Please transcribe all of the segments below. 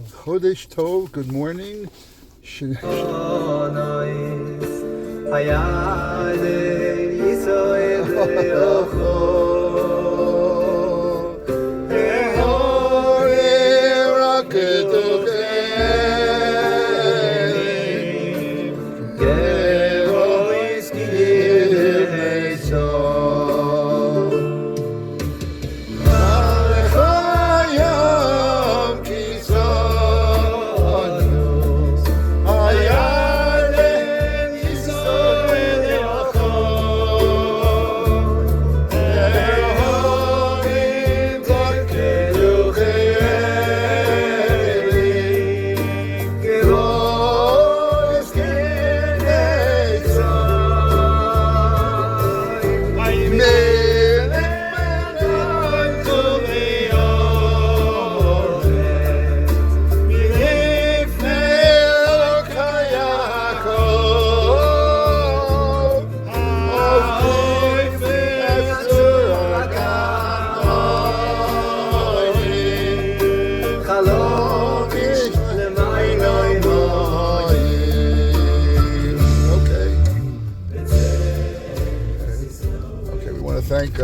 Chodesh Tov, good morning. Thank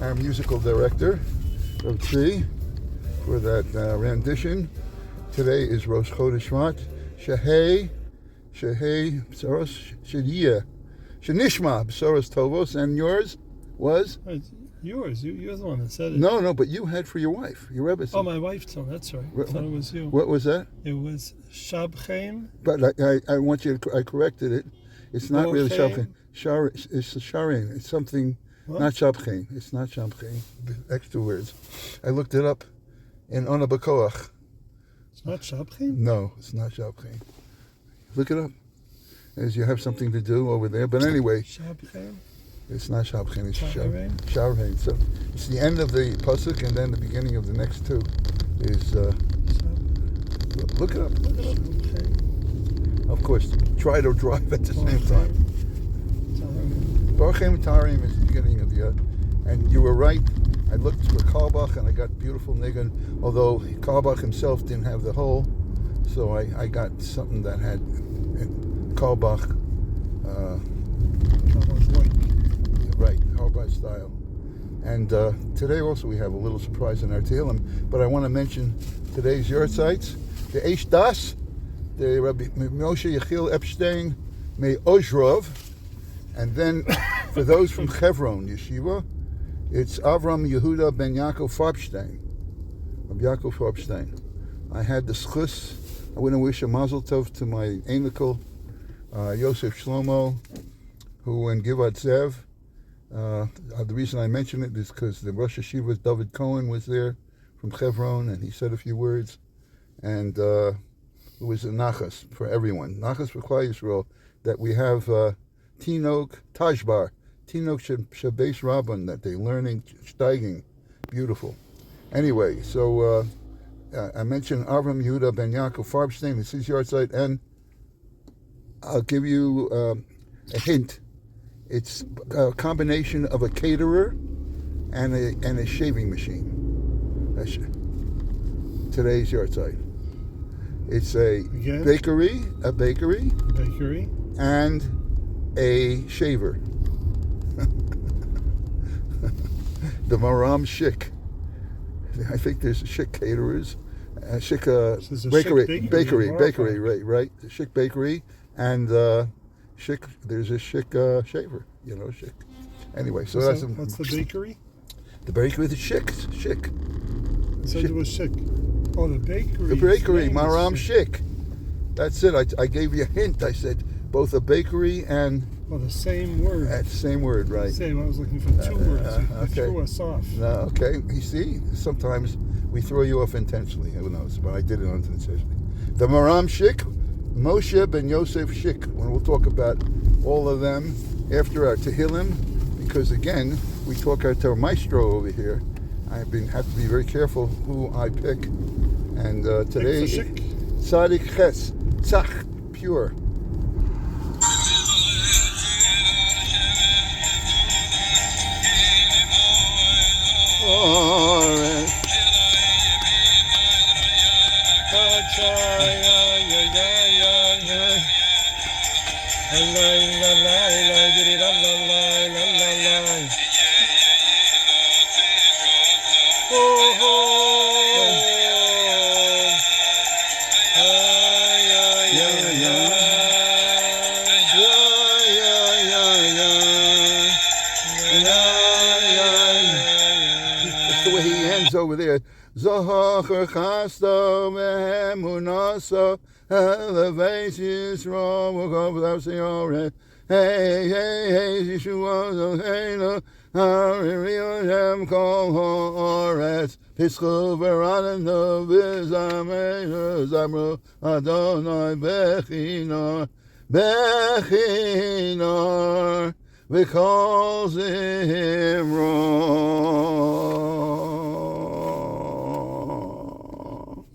our musical director, Nidxi, for that rendition. Today is Rosh Chodesh Shvat. Shehei, B'soros, Shediyah, Shenishma, B'soros Tovos, and yours was? Yours. You're the one that said it. No, but you had for your wife, your Rebbe. Oh, my wife told me. That's right. I thought it was you. What was that? It was Shabchem. But I want you to, I corrected it. It's not really Shabchem. It's Sharim. It's something... What? Not Shabchem. It's not Shabchem. Extra words. I looked it up in Ona B'Koach. It's not Shabchem? No, it's not Shabchem. Look it up. As you have something to do over there. But anyway. Shabchem? It's not Shabchem. It's Sharim. So it's the end of the pasuk and then the beginning of the next two is. Look it up. Of course, try to drive at the same time. Barchem Tarim is the beginning of the and you were right. I looked for Kalbach and I got beautiful nigun, although Kalbach himself didn't have the hole, so I got something that had Kalbach, right, Kalbach style. And today also we have a little surprise in our Tehillim, but I want to mention today's Yortzites, the Eish Das, the Rabbi Moshe Yechiel Epstein May Ozrov. And then, for those from Chevron Yeshiva, it's Avram Yehuda ben Yaakov Farbstein. Yaakov Farbstein. I had the schus. I want to wish a mazel tov to my Einikel, Yosef Shlomo, who in Givat Zev. The reason I mention it is because the Rosh Yeshiva, David Cohen, was there from Chevron, and he said a few words. And it was a nachas for everyone. Nachas for Klal Yisrael, that we have... Tinok Tajbar, Tinok Shabesh Rabban, that they're learning, steiging, beautiful. Anyway, so I mentioned Avram Yehuda ben Yaakov Farbstein, it's his Yortzeit, and I'll give you a hint. It's a combination of a caterer and a shaving machine. Today's Yortzeit. It's a bakery, and a shaver. The Maram Shik. I think there's Shik caterers, Shik bakery, right? The Shik bakery and Shik. There's a Shik shaver. Shik. Anyway, so what's the bakery? The bakery, the Shik. I said it was Shik. Oh, the bakery. The bakery, Maram Shik. That's it. I gave you a hint. I said. Both a bakery and... Well, the same word. That's the same word, right. Same, I was looking for two words. You threw us off. No, okay. You see, sometimes we throw you off intentionally. Who knows? But I did it unintentionally. The Maram Shik, Moshe ben Yosef Shik. And we'll talk about all of them after our Tehillim, because again, we talk our Torah maestro over here. I have to be very careful who I pick. And today, Tzadik Ches, Tzach, pure. That's the way he ends over there. Zohar chasta ve'emunasa elevates Yisrael v'kol v'tavsiyoret. Hey, hey, hey, Yeshua Zoheinu Hariyoshem kol ha'aretz Pischu v'ranenu v'zameinu Zamru Adonai bechinor bechinor v'kol zimro.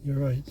You're right.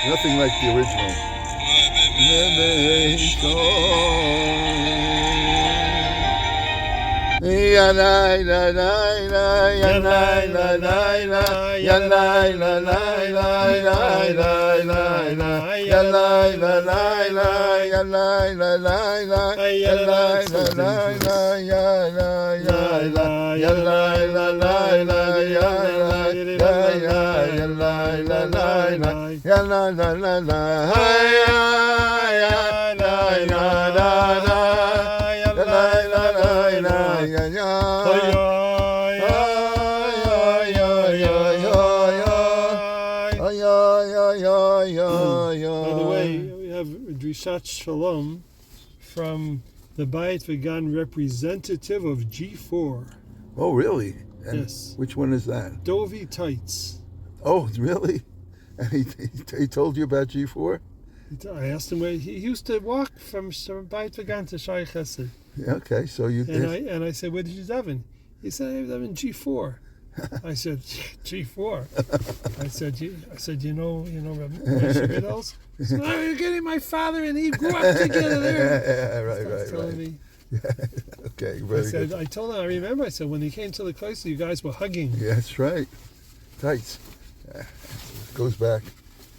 Nothing like the original. By the way, we have Drishat Shalom from the Bayit Vegan representative of G4. Oh, really? And yes. Which one is that? Dovi Tights. Oh, really? And he told you about G4? I asked him where he used to walk from Bayit Vegan to Shai Chesed. Okay, so you did. And I said, where did you daven? He said, I daven G4. I said, G4. I said, you know, Rabbi Riddles? He said, oh, you're getting my father and he grew up together there. Right. Me. Okay, very good. I told him, I remember, I said, when he came to the Kloster, you guys were hugging. Yeah, that's right. Tights. Goes back.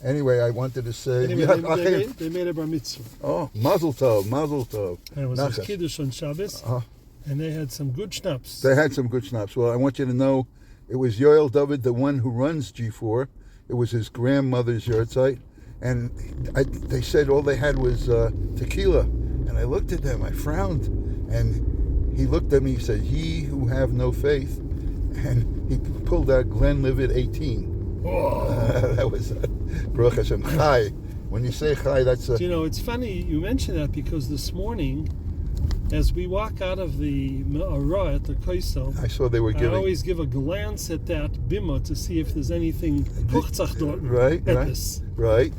Anyway, I wanted to say... Anyway, they made a bar mitzvah. Oh, mazel tov, mazel tov. And it was a kiddush on Shabbos, and they had some good schnapps. They had some good schnapps. Well, I want you to know, it was Yoel David, the one who runs G4. It was his grandmother's yahrzeit. And they said all they had was tequila. And I looked at them, I frowned. And he looked at me, he said, ye who have no faith. And he pulled out Glenlivet 18. That was Baruch Hashem Chai. When you say Chai, that's a... it's funny you mention that because this morning, as we walk out of the Me'arah at the Koisel, I saw they were giving... I always give a glance at that bimah to see if there's anything Kuchzach dort. Right.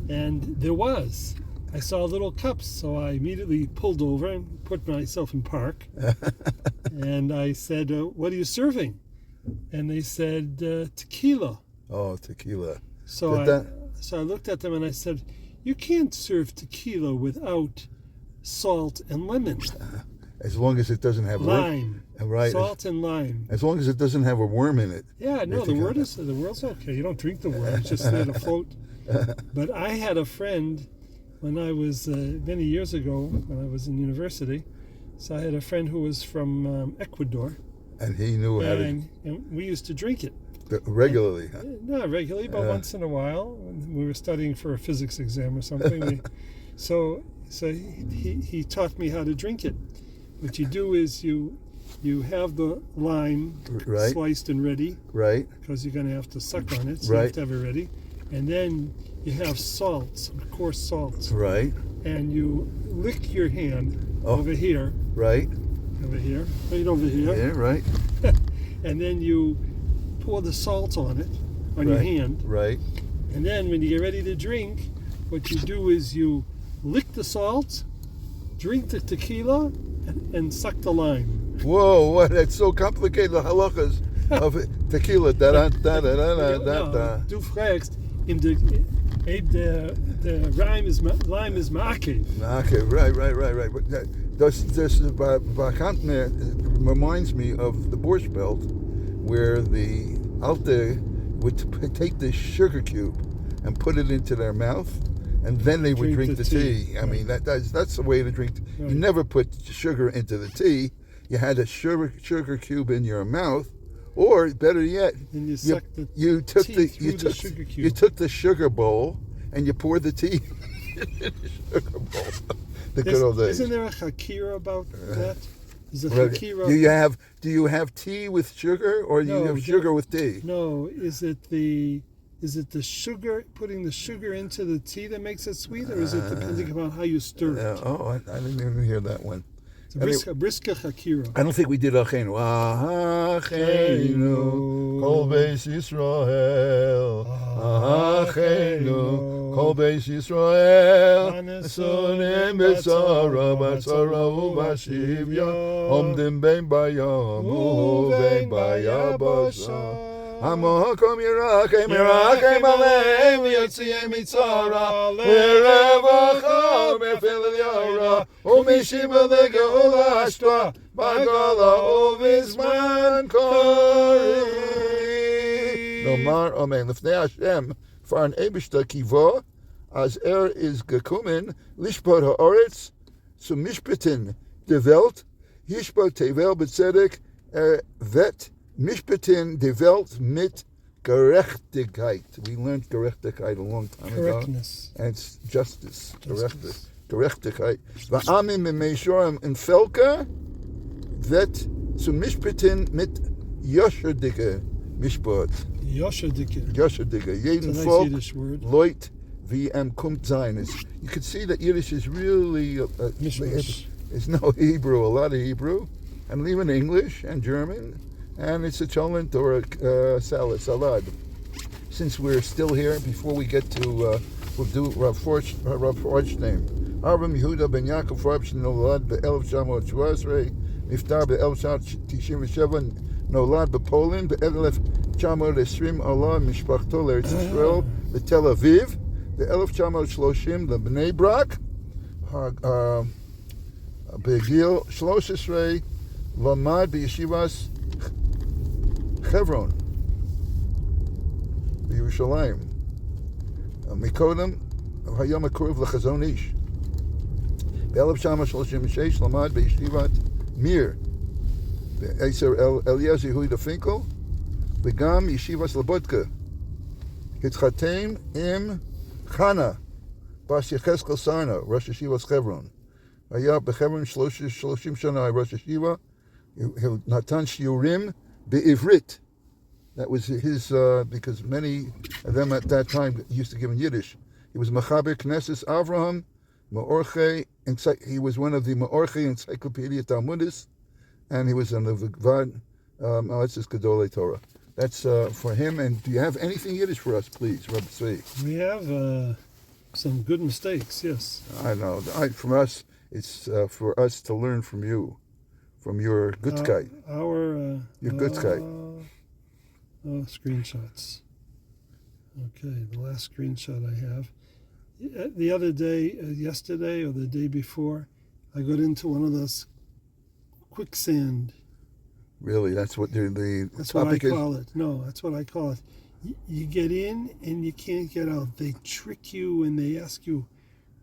And there was. I saw little cups, so I immediately pulled over and put myself in park. And I said, what are you serving? And they said, tequila. Oh, tequila. So I looked at them and I said, you can't serve tequila without salt and lemon. As long as it doesn't have lime. Right. Salt and lime. As long as it doesn't have a worm in it. Yeah, no, the world's okay. You don't drink the worm; it's just there to float. But I had a friend when I was many years ago when I was in university. So I had a friend who was from Ecuador, and he knew how to. And we used to drink it Regularly, huh? Not regularly, but once in a while when we were studying for a physics exam or something. So he taught me how to drink it. What you do is you have the lime sliced and ready, right? Because you're going to have to suck on it, so you have to have it ready. And then you have salts, coarse salts, right? And you lick your hand over here, right over here, yeah, right. And then you pour the salt on it, on your hand, right. And then when you get ready to drink, what you do is you lick the salt, drink the tequila, and suck the lime. Whoa, what? That's so complicated. The halachas of tequila. Du fragst, the lime is ma'akev. Ma'akev, right. This Bakantner reminds me of the Borscht Belt, where the Alte would take the sugar cube and put it into their mouth, and then they would drink the tea. I mean, that's the way to drink. Right. You never put sugar into the tea. You had a sugar cube in your mouth, or better yet, and you took the sugar bowl and you poured the tea in the sugar bowl. The good old days. Isn't there a hakira about that? Is it hakira? Do you have tea with sugar, or do you have sugar with tea? No, is it the sugar, putting the sugar into the tea that makes it sweet, or is it depending upon how you stir it? I didn't even hear that one. It's a briska hakira. I don't think we did Achenu. Achenu, Kol Beis Yisrael. Achenu, Kol Beis Yisrael. Nesunim b'tzara, u'b'shivya. Omdim bein bayam, u'bein bayabasha. Hamokom Yirakem Aleim Yotzei Mitzara L'revacha Mefil Yara U'mishiva Legeula Ashtra Bagala Uvizman Kori Nomar Amen Lifnei Hashem for an Ebishta Kivo as is gekumen Lishpat Haaretz Zum Mishpatin De Welt Yishpat Tevel B'tzedek Vet Mishpatin develt mit Gerechtigkeit. We learned Gerechtigkeit a long time Correctness. Ago. And it's justice. Gerechtigkeit. Va'amim me'meishorim in Felka, vet zu Mishpatin mit Yosherdike Mishpat. Yosherdike. Jeden Volk, Leut, wie kommt sein. You can see that Yiddish is really, it's no Hebrew, a lot of Hebrew, and even English and German. And it's a cholent or a salad. Since we're still here, before we get to, we'll do Rav Forge's name. Avram Yehuda ben Yaakov Rabshin nolad ב-1917, נפטר ב-1997, נולד בפולין, ב-1920 עלה משפחתו לארץ ישראל, לתל אביב, ב-1930 לבני ברק, בגיל 13 למד בישיבת חברון, בירושלים. מקודם היה מקורב לחזון איש. ב-1936 למד בישיבת מיר, בעשר אליעזר יהודה פינקל, וגם ישיבת סלובודקה. התחתן עם חנה, בת יחזקאל סרנה, ראש ישיבת חברון. היה בחברון 30 שנה ראש ישיבה, הוא נתן שיעורים בעברית. That was his, because many of them at that time used to give in Yiddish. He was Mechaber Knesses Avraham, Me'orche, he was one of the Me'orche Encyclopedia Talmudis, and he was on the Vvad Ma'atzis Gedolei Torah. That's for him. And do you have anything Yiddish for us, please, Rabbi Tzvi? We have some good mistakes, yes. I know. For us, it's for us to learn from you, from your Gutzkeit. Your Gutzkeit. Screenshots. Okay, the last screenshot I have. The other day, yesterday or the day before, I got into one of those quicksand. Really, that's what the That's what I topic is? call it. No, that's what I call it. You get in and you can't get out. They trick you and they ask you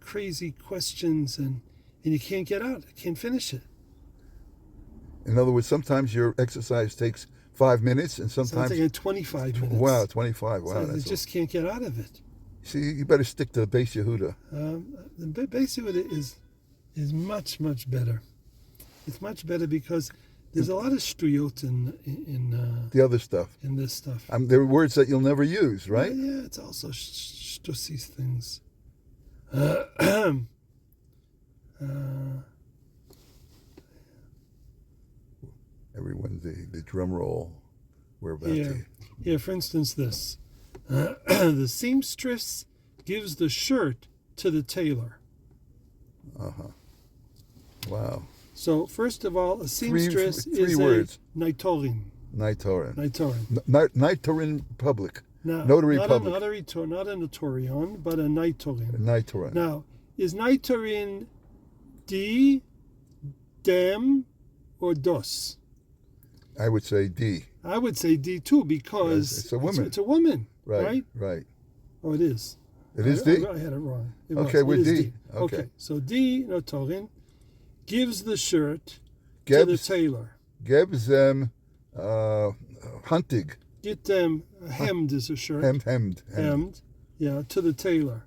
crazy questions and you can't get out. You can't finish it. In other words, sometimes your exercise takes 5 minutes and sometimes... Sometimes 25 minutes. Wow, 25. Wow, So you just can't get out of it. See, you better stick to the Beis Yehuda. The Beis Yehuda is much, much better. It's much better because there's a lot of shtuyot in The other stuff. in this stuff. There are words that you'll never use, right? Yeah, it's also shtusis things. Everyone, the drum roll. We're about to... Yeah, for instance, this. The seamstress gives the shirt to the tailor. Wow. So, first of all, a seamstress three is words. a naitorin. Naitorin. Naitorin. Naitorin public. Now, Notary not public. Not a notorion, but a naitorin. Naitorin. Now, is naitorin di, dem, or dos? I would say D. I would say D too because It's a woman. It's a woman, Right. Oh, it is. It is D? I had it wrong. Okay, we're It is D. Okay. So D, notorin, gives the shirt to the tailor. Gives them hunting. Get them hemmed is a shirt. Hemmed. Yeah, to the tailor.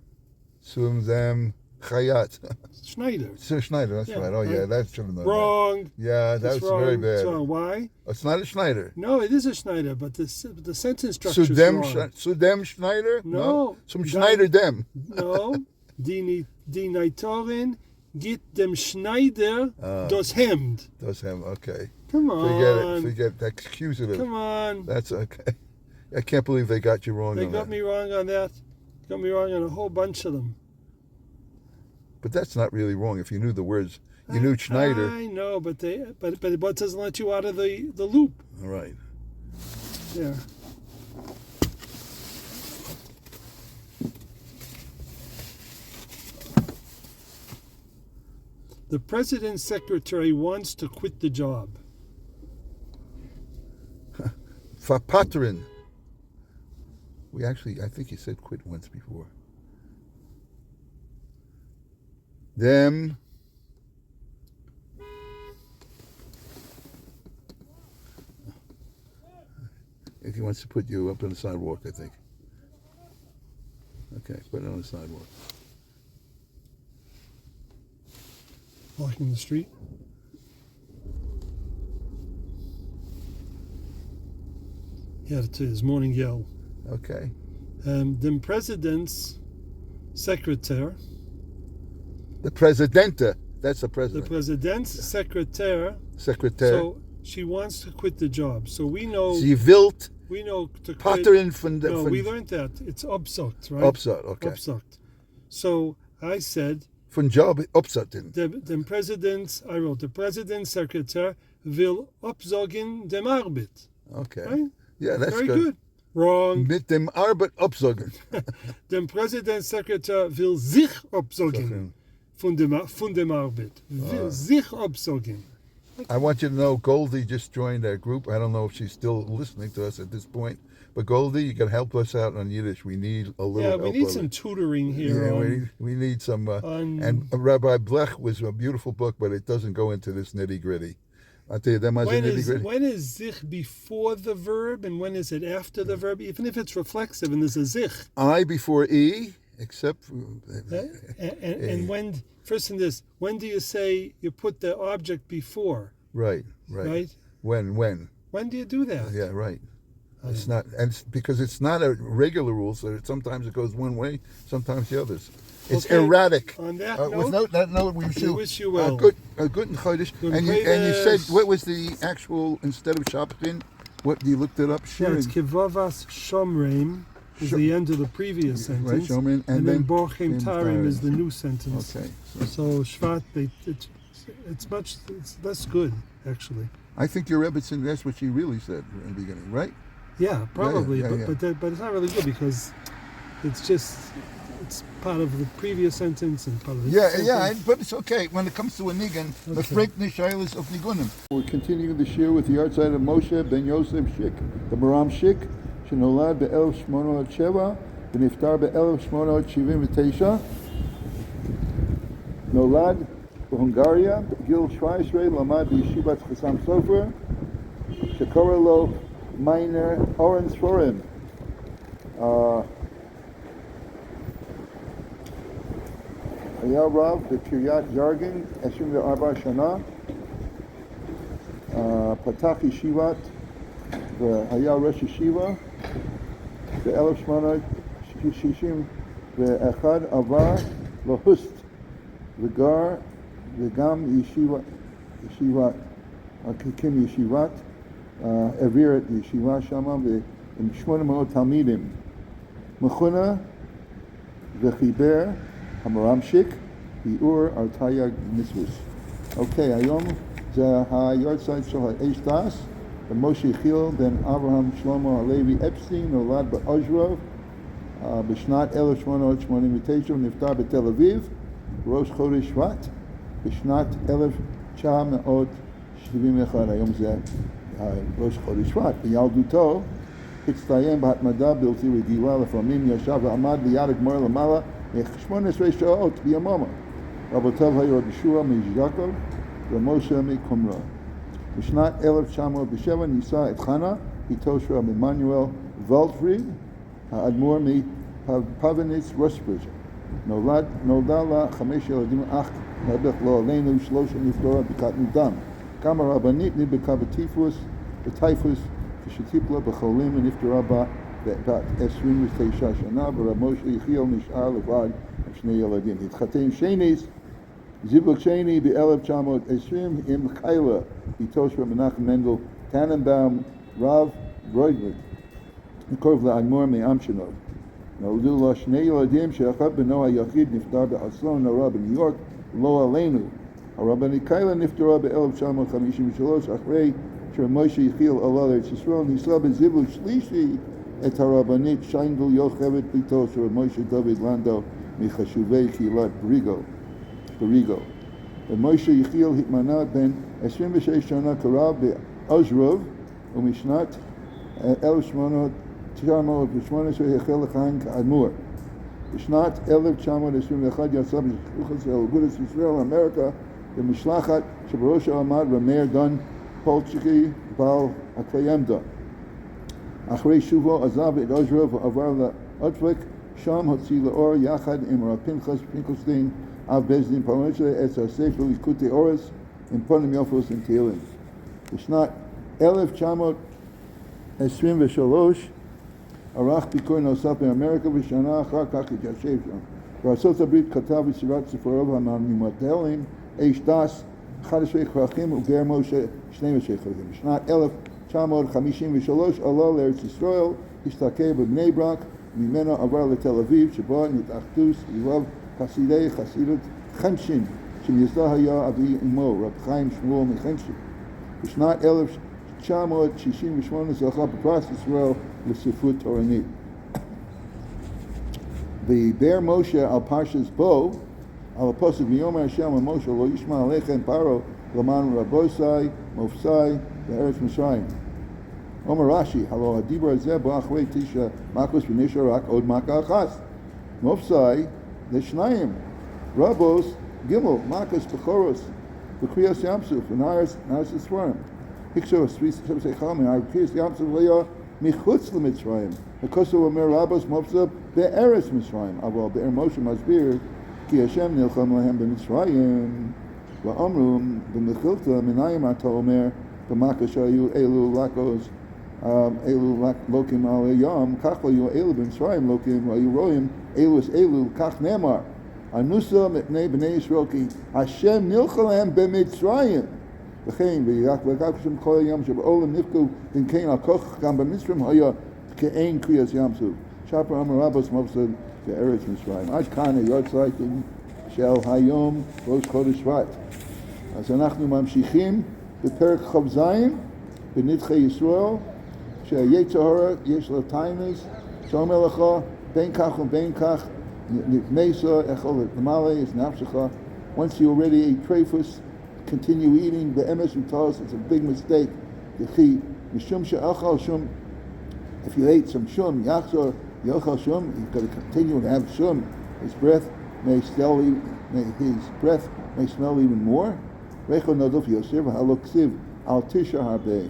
Sum them chayat. Schneider. So Schneider, that's Yeah, right. Oh, right. yeah, that should have known. Wrong. That. Yeah, that's It's wrong. very bad. It's wrong. Why? It's not a Schneider. No, it is a Schneider, but the sentence structure is Sudem, wrong. Sudem Schneider? No. Some Schneider dem. No. Die Naitorin git dem Schneider das Hemd. Does him, okay. Come on. Forget it. Accusative. Come on. That's okay. I can't believe they got you wrong They on got that. me wrong on that. Got me wrong on a whole bunch of them. But that's not really wrong. If you knew the words, you knew Schneider. I know, but it doesn't let you out of the loop. All right. Yeah. The president's secretary wants to quit the job. Verpattern. I think you said quit once before. Them. If he wants to put you up on the sidewalk, I think. Okay, put it on the sidewalk. Walking the street. Yeah, to his morning yell. Okay. The president's secretary. The Presidente. That's the The president. president's secretary. Secretary. So she wants to quit the job. So we know. Sie wilt We know to quit. Pattern von der. No, von, we learned that. It's upsucked, right? Upsat, okay. Upsucked. So I said, Von Job upsatten. the president's secretary will upsoggen dem Arbeit. Okay. Right? Yeah, that's Very good. Wrong. Mit dem Arbeit upsagen. Der Präsidentsekretär will sich absagen von dem Arbeit. Will sich absagen. I want you to know Goldie just joined our group. I don't know if she's still listening to us at this point. But Goldie, you can help us out on Yiddish. We need a little help. Yeah, we need on some it. tutoring here. Yeah, we need some. And Rabbi Blech was a beautiful book, but it doesn't go into this nitty gritty. I'll tell you, that was nitty gritty. When is sich before the verb and when is it after the verb? Even if it's reflexive and there's a sich. I before E, except. And when, first in this, when do you say you put the object before? Right. When? When do you do that? Yeah, right. It's not, and it's because it's not a regular rule, so sometimes it goes one way, sometimes the others. It's Okay, erratic. on that With note, that note, we wish you well. Good and chodesh. Good And you said, chodesh. what was the actual, instead of Shabbatin, what you looked it up? Yeah, it's Kivavas Shomreim is the end of the previous Right, sentence. Shomreim, and then then Borchem Tarim is the new sentence. Okay. So Shvat, it's less good, actually. I think your Rebbetzin, that's what she really said in the beginning, right? Yeah, probably, yeah. but it's not really good because it's just it's part of the previous sentence and part of the Yeah, but it's okay. When it comes to a nigun, the freak nishaylis of nigunim. We're continuing the shir with the art side of Moshe ben Yosef Shik, the Maram Shik, שנולד ב-1807 ונפטר ב-1879. נולד בהונגריה, בגיל 17 למד בישיבת חסם סופר, שקורא לו מיינר אורן ספורם. היה רב בקריית ירגן 24 שנה, פתח ישיבת והיה ראש ישיבה. ב-1861 עבר להוסט וגר וגם הקים ישיבת, העביר את ישיבה שם עם 800 תלמידים. מכונה וחיבר המרם שיק, ביאור על תרי"ג מצוות. אוקיי, היום זה היורצייט של האיש דס, ומשה יחיאל בן אברהם שלמה הלוי אפסטין נולד באוז'רוב בשנת 1889 ונפטר בתל אביב ראש חודש שבט בשנת 1971. היום זה ראש חודש שבט. בילדותו הצטיין בהתמדה בלתי רגילה, לפעמים ישב ועמד ליד הגמרא למעלה 18 שעות ביממה. רבותיו היו רבי ישוע מז'קוב ומשה מקומרה. בשנת 1907 נישא את חנה, בתו של רבי עמנואל ולטפריד, האדמו"ר מפאבניץ רוספריג'. נולדה לה 5 ילדים, אך נדח לא עלינו 3 נפטרה בקטנותם. גם הרבנית נדבקה בטיפוס, כשטיפלה בחולים ונפטרה בת 29 שנה, ורב משה יחיאל נשאר לבד עם 2 ילדים. התחתן שניס, זיווג שני ב-1920 עם חיילה, בתו של מנחם מנדל טננבאום, רב ברוידוויג, קרוב לאדמו"ר מאמשנוב. נולדו לו 2 ילדים, שאחד בנו היחיד נפטר באסון נורא בניו יורק, לא עלינו. הרבנית קיילה נפטרה ב-1953, אחרי שמשה יחיאל עלה לארץ ישראל, נישא בזיווג שלישי את הרבנית שיינדל יוכבד, בתו של משה דוד לנדאו, מחשובי קהילת בריגו. ומשה יחיאל התמנה בן 26 שנה כרב באוז'רוב, ומשנת 1918 החל לכהן כאדמו"ר. בשנת 1921 יצא בשליחות אגודת ישראל לאמריקה במשלחת שבראשה עמד רמ"ר דן פולצ'קי, בעל הקיימדה. אחרי שובו עזב את אוז'רוב ועבר לאוטפק, שם הוציא לאור יחד עם הרב פנחס פינקלשטיין אב בית דין פרלמנטרי את הספר ליקוטי אורס עם פונים יפות ותהילים. בשנת 1923 ערך ביקור נוסף באמריקה, ושנה אחר כך התיישב שם. בארצות הברית כתב יצירת ספריו הממודלים, איש דס, 11 כרכים וגר משה 12 כרכים. בשנת 1953 עלה לארץ ישראל, השתקע בבני ברק, ממנו עבר לתל אביב, שבו נתאחדו סביבו חסידי חסידות חנשין, שמייסדה היה אבי אמו, רב חיים שמואל מחנשין. בשנת 1968 זכה בפרס ישראל לספרות תורנית. ודיבר משה על פרשת בו, על הפסוק ויאמר השם אל משה לא ישמע עליכם פרעה למען רבוסי מופסי בארץ מצרים. אומר רש"י, הלא הדיבר הזה בא אחרי 9 מכות ונשאר רק עוד מכה אחת. מופסי זה 2, רבוס גימל, מכות בכורוס בקריאס ים סוף ונארס הספרים. הקשור סביחה מהקריאס ים סוף היה מחוץ למצרים. הכוסו אומר רבוס מופסי בארץ מצרים, אבל באר משה מסביר כי השם נלחם להם במצרים. ואמרו במחילתא מנין אתה אומר במכה שהיו אלו לקוס אלו לוקים על הים, כך לא היו אלו במצרים לוקים, והיו רואים אלו, כך נאמר, אנוסה מפני בני ישראל, כי השם נלחם להם במצרים. וכן, וכך שם כל הים שבעולם נפקו, אם כן על כוח גם במצרים היה כאין קריאס ים סוף. שפר אמר רבוס מופסי בארץ מצרים. עד כאן היורצייטים של היום ראש חודש שבט. אז אנחנו ממשיכים בפרק כ"ז בנדחי ישראל, שהיצר הרע יש לו טיימס, שאומר לך בין כך ובין כך Mesa echol lemale is nafshecha. Once you already ate treifus, continue eating. Be'emes u'tos, it's a big mistake. Nidchei mishum she'achal shum. If you ate some shum, yachzor yochal shum, you've got to continue to have shum. His breath may smell even more. Recho nodov yosef ha'lo ksiv al tisha harbe.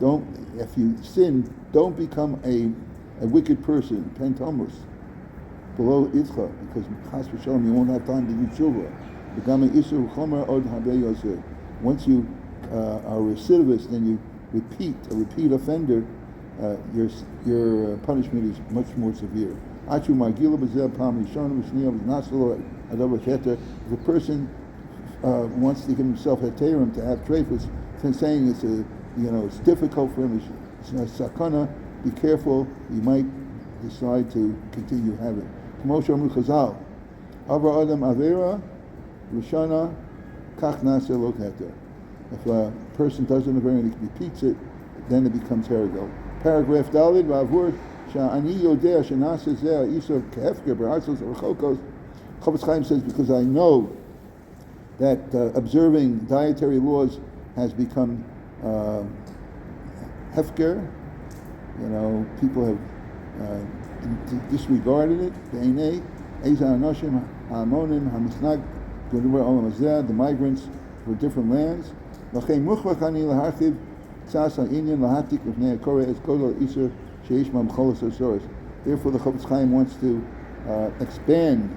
Don't, if you sin, don't become a wicked person, pentomos, below itcha, because chas v'shalom you won't have time to do tshuva. Begame isur chomer od harbe yosef. Once you are a recidivist and you repeat offender, your punishment is much more severe. If a person wants to give himself heterim to have treifus, saying it's difficult for him, it's a sakana, be careful, you might decide to continue having. If a person does an avera and he repeats it, then it becomes herigel. Paragraph Dalid, Vavur, Sha'ani Yodea Shanasa Zeh Isur Kehefker B'Hartzos Rechokos. Chofetz Chaim says, because I know that observing dietary laws has become hefker. People have disregarded it. Be'enei Eza Anoshim Ha'amonim Ha'misnag G'nuver Olam Hazeh, the migrants for different lands. L'chein Muchvach Ani L'harchiv Tzas Ha'inyan L'hatik V'nei HaKoreh Es Kodol Isur Sheish Mamcholos Osoros. Therefore, the Chofetz Chaim wants to expand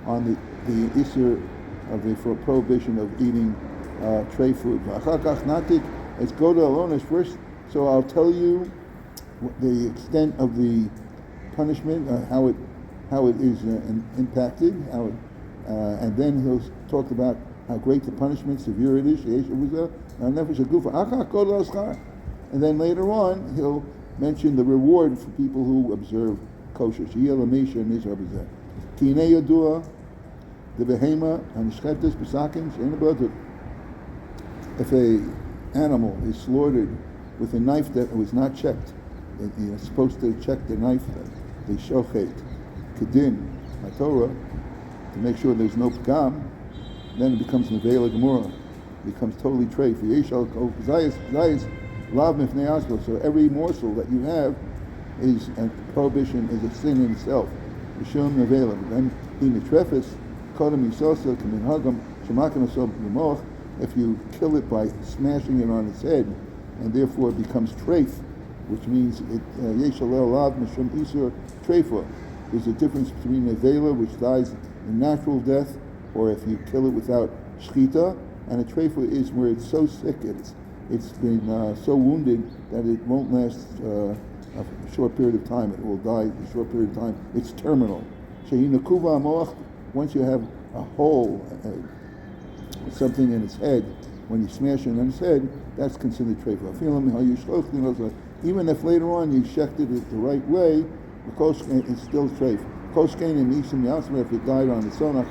on the Isur of the prohibition of eating tray food. V'achakach Natik Es Kodol Alon first. So I'll tell you the extent of the punishment, how it is impacted, and then he'll talk about how great the punishment, severe it is. And then later on, he'll mention the reward for people who observe kosher. If a animal is slaughtered with a knife that was not checked, you're supposed to check the knife, the shochet, kedin, Torah, to make sure there's no pgam, then it becomes nevela gemura, it becomes totally treif. So every morsel that you have is a prohibition, is a sin in itself. Then in the trefis, if you kill it by smashing it on its head, and therefore it becomes treif, which means there's a difference between a vela, which dies a natural death, or if you kill it without shchita, and a treifa is where it's so sick, it's been so wounded that it won't last a short period of time. It will die in a short period of time. It's terminal. Once you have a hole, something in its head, when you smash it on its head, that's considered treifa. Even if later on you shecht it the right way, it's still treif. If it died on its own,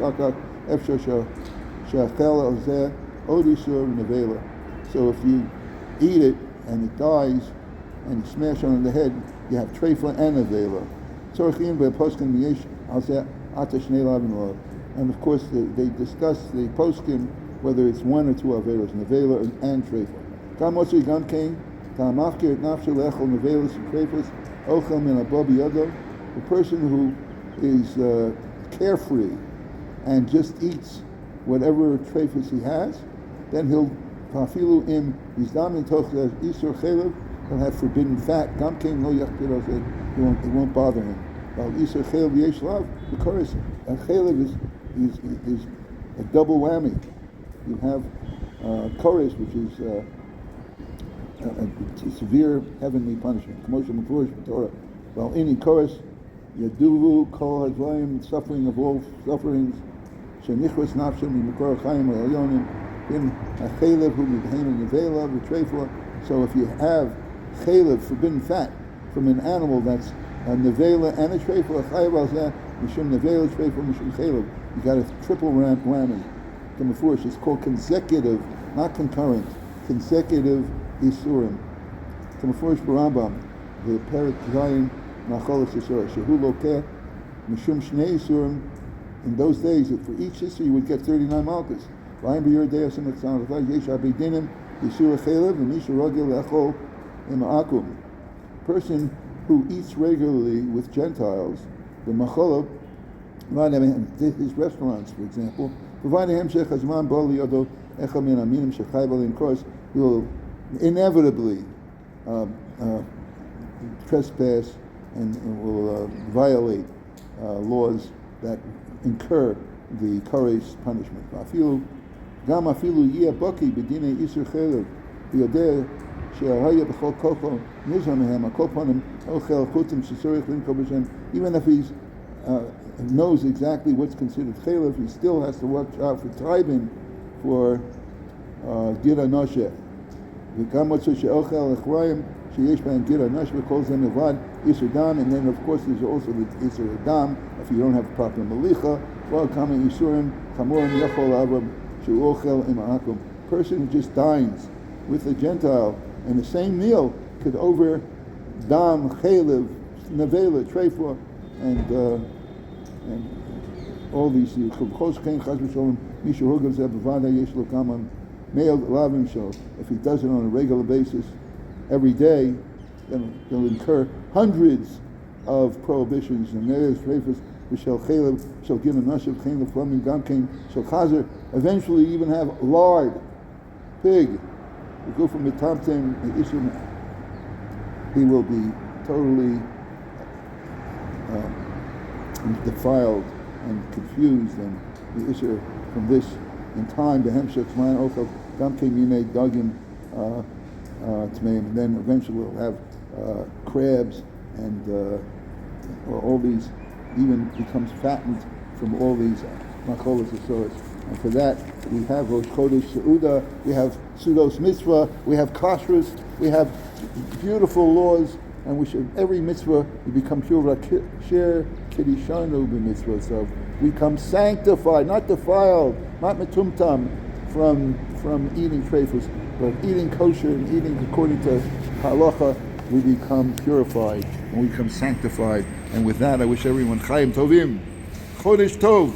so if you eat it and it dies and you smash it on the head, you have treifa and a vela. And of course they discuss the poskim whether it's one or two avelos, nevela and treifa. The person who is carefree and just eats whatever treifus he has, then he'll have forbidden fat. It won't bother him. Because a chelev is a double whammy. You have chorus, which is a severe heavenly punishment. While any chorus, yaduvu kol hadvayim, suffering of all sufferings, shenichras nafshem yimekor chayim elyonim, in a chelev who behem nevela v'treifla. So if you have chelev, forbidden fat, from an animal that's a nevela and a treifla, chayav al zeh mishum nevela treifla mishum chelev, you got a triple whammy. It's called consecutive, not concurrent, consecutive isurim. Kamafurish Barambam, the Perik Zayin Macholis Yisrael, Shehu Lokeh, Mishum Shnei Isurim, in those days, for each Isur you would get 39 malchus. V'ayim b'yor dei asim etzan v'tay yesh abidinim Yisur Chelev v'mishu rogil le'achol ima'akum. Person who eats regularly with Gentiles, the Macholav, his restaurants, for example, providing him Sheikh Hazman Bo Liyodo Echam Min Aminim Shechai Balim Kors, will inevitably trespass and will violate laws that incur the Koresh punishment. Gam afilu yeh baki b'dinei isur chelev v'yodeh she'ahaya b'chol koko nizam mehem akol panim ochel chutim shesorich linko b'shem. Even if he knows exactly what's considered chelev, he still has to watch out for tithing for gira noshe. V'gam motzei she'ochel echrayim sheyesh b'hem gira noshe v'kol zeh mevad isur dam. And then of course there's also the isur dam if you don't have proper malicha. Well, kama isurim chamurim yachol avram. Person who just dines with a Gentile in the same meal could over dam, chaylev, nevela, trefa, and all these. If he does it on a regular basis every day, then he'll incur hundreds of prohibitions and there's trefas. Shall chaylev, shall give a nashav chaylev flaming gamkein, shall chazer. Eventually, even have lard, pig. We go from mitamtem isur. He will be totally defiled and confused, and the isur from this in time. The hemshech man ochel gamkein yinei dagim tmeim, and then eventually we'll have crabs and all these. Even becomes fattened from all these macholas asoros. And for that, we have Rosh Chodesh Seudah, we have Sudos Mitzvah, we have Kashrus, we have beautiful laws, and we should, every mitzvah, we become pure, share Kiddishanu b'mitzvah, so we become sanctified, not defiled, not metumtam from eating treifus, but eating kosher and eating according to halacha, we become purified and we become sanctified. And with that, I wish everyone Chaim Tovim, Chodesh Tov.